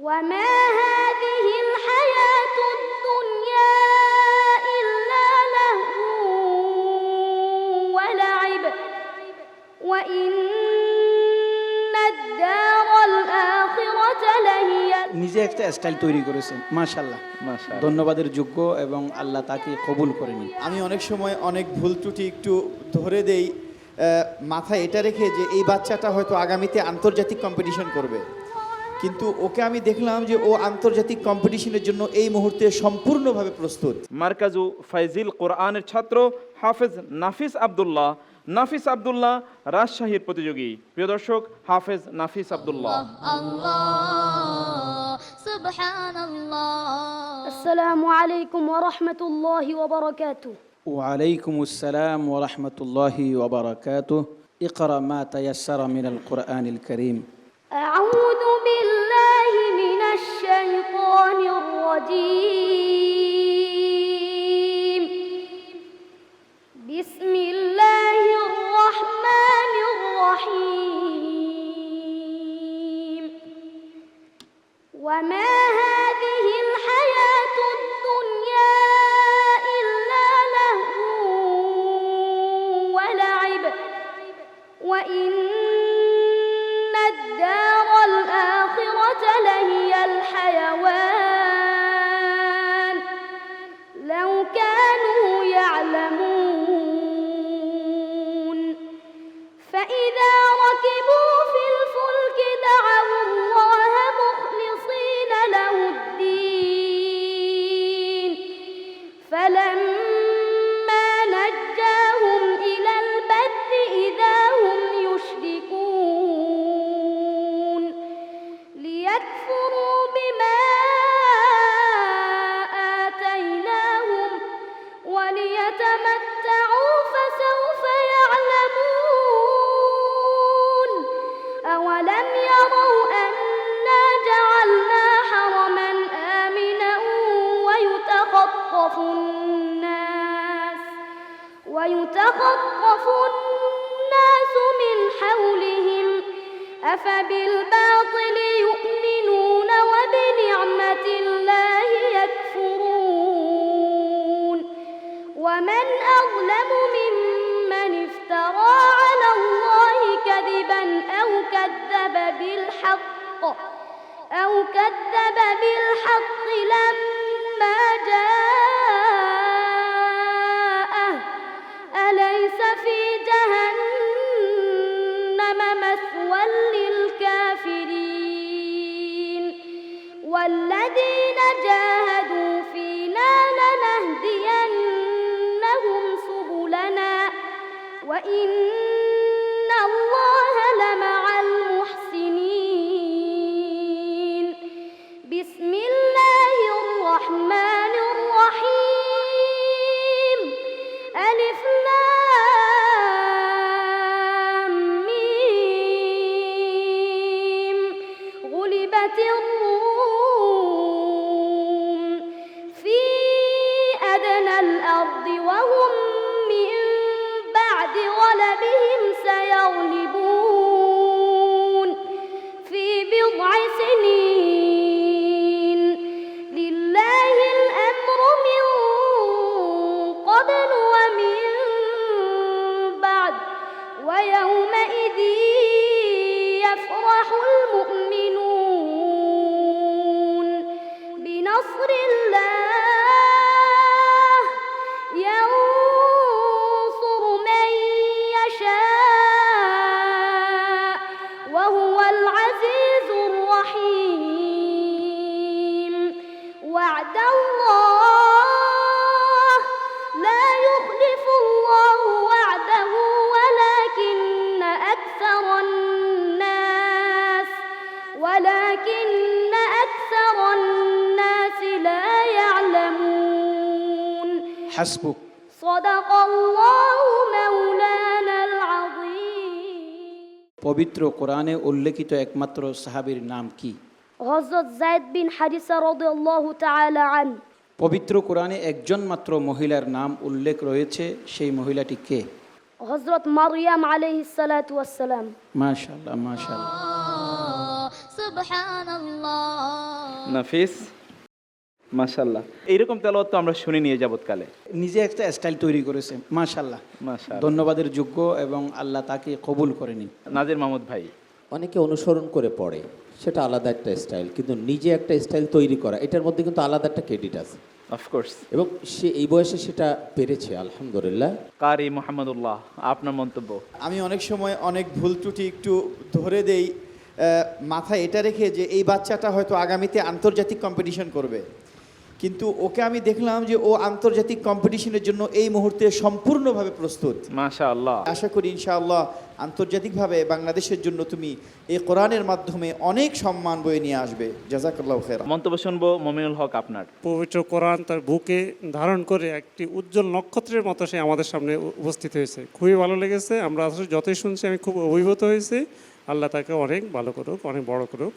وما هذه الحياة الدنيا إلا لهو ولعب وإن الدار الآخرة لهي নিজে একটা স্টাইল তৈরি করেছেন, মাশাআল্লাহ। মাশাআল্লাহ। ধন্যবাদের যোগ্য এবং আল্লাহ তাকে কবুল করে নিন। আমি অনেক সময় অনেক ভুল ত্রুটি একটু ধরে দেই, মাথায় এটা রেখে যে এই বাচ্চাটা হয়তো আগামীতে আন্তর্জাতিক কম্পিটিশন করবে, কিন্তু ওকে আমি দেখলাম যে ও আন্তর্জাতিক কম্পিটিশনের জন্য এই মুহূর্তে সম্পূর্ণভাবে প্রস্তুত। মার্কাজু ফাইজিল কোরআনের ছাত্র হাফেজ নাফিস আব্দুল্লাহ। নাফিস আব্দুল্লাহ রাজশাহীর প্রতিযোগী। প্রিয় দর্শক, হাফেজ নাফিস আব্দুল্লাহ। السلام عليكم ورحمة الله وبركاته. وعليكم السلام ورحمة الله وبركاته. اقرأ ما تيسر من القرآن الكريم. أعوذ بالله من الشيطان الرجيم. بسم الله الرحمن الرحيم. وما هذه الحياة الدنيا إلا لهو ولعب وإن الدار الآخرة لهي الحيوان لو كانوا يعلمون فإذا ركبوا في الفلك دعوا الله مخلصين له الدين فلما نجاهم إلى البر إذا هم يشركون ليكفروا بما آتيناهم وليتمتعوا فسوف يعلمون أولم يروا أنا جعلنا حرما آمنا ويتخطف الناس من حولهم أفبالباطل يؤمنون وبنعمة الله يكفرون ومن أظلم ممن افترى على الله كذبا أو كذب بالحق لما جاءه أليس في جهنم مثوى للكافرين والذين جاهدوا فينا لنهدينهم سبلنا وإن الله لمع المحسنين بسم الله الرحمن الرحيم ألف لام ميم غلبت الروم في أدنى الأرض وهم من بعد غلبهم سيغلبون في بضع سنين لله الأمر من قبل ومن بعد ويومئذ يفرح المؤمنون بنصر الله ينصر من يشاء وهو العزيز الرحيم وعد الله لا يخلف الله وعده ولكن أكثر الناس لا يعلمون حسبك. صدق الله مولانا العظيم. পবিত্র কোরআনে উল্লেখিত একমাত্র সাহাবীর নাম কি? হযরত যায়েদ বিন হারিসা রাদিয়াল্লাহু তাআলা আনহু। পবিত্র কোরআনে একজন মাত্র মহিলার নাম উল্লেখ রয়েছে, সেই মহিলাটি কে? হযরত মারইয়াম আলাইহিস সালাতু ওয়াস সালাম। মাশাআল্লাহ, মাশাআল্লাহ। সুবহানাল্লাহ। নাফিস, মাশাআল্লাহ। এইরকম তেলাওয়াত তো আমরা শুনি নিয়ে যাবৎকালে। নিজে একটা স্টাইল তৈরি করেছে, মাশাল্লাহ, মাশাআল্লাহ। ধন্যবাদের যোগ্য এবং আল্লাহ তাকে কবুল করেনি। নাজির মাহমুদ ভাই, অনেকে অনুসরণ করে পড়ে, সেটা আলাদা একটা স্টাইল, কিন্তু নিজে একটা স্টাইল তৈরি করা, এটার মধ্যে কিন্তু আলাদা একটা ক্রেডিট আছে অফকোর্স। এবং সে এই বয়সে সেটা পেরেছে, আলহামদুলিল্লাহ। কারি মোহাম্মদুল্লাহ, আপনার মন্তব্য। আমি অনেক সময় অনেক ভুল ত্রুটি একটু ধরে দেই, মাথায় এটা রেখে যে এই বাচ্চাটা হয়তো আগামীতে আন্তর্জাতিক কম্পিটিশন করবে, কিন্তু ওকে আমি দেখলাম যে ও আন্তর্জাতিক কম্পিটিশনের জন্য এই মুহূর্তে সম্পূর্ণভাবে প্রস্তুত। মাশাআল্লাহ। আশা করি ইনশাআল্লাহ আন্তর্জাতিকভাবে বাংলাদেশের জন্য তুমি এই কোরআনের মাধ্যমে অনেক সম্মান বয়ে নিয়ে আসবে। জাযাকাল্লাহু খাইরান। মন্তব্য শুনবো মমিনুল হক আপনার। পবিত্র কোরআন তার বুকে ধারণ করে একটি উজ্জ্বল নক্ষত্রের মতো সে আমাদের সামনে উপস্থিত হয়েছে, খুবই ভালো লেগেছে। আমরা আসলে যতই শুনছি আমি খুব অভিভূত হয়েছি। আল্লাহ তাকে অনেক ভালো করুক, অনেক বড় করুক।